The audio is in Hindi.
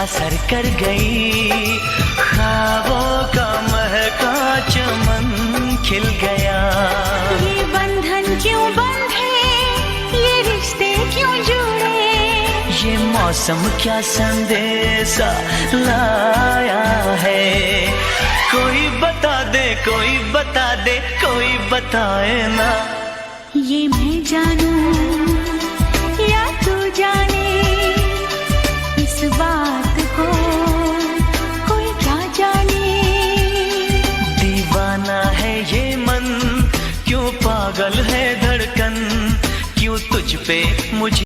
असर कर गई, ख्वाबों का महका चमन खिल गया। ये बंधन क्यों बंधे, ये रिश्ते क्यों जुड़े, ये मौसम क्या संदेशा लाया है। कोई बता दे, कोई बता दे, कोई बताए ना। ये मैं जानूं या तू जाने, इस बात को कोई क्या जाने। दीवाना है ये मन, क्यों पागल है धड़कन, क्यों तुझ पे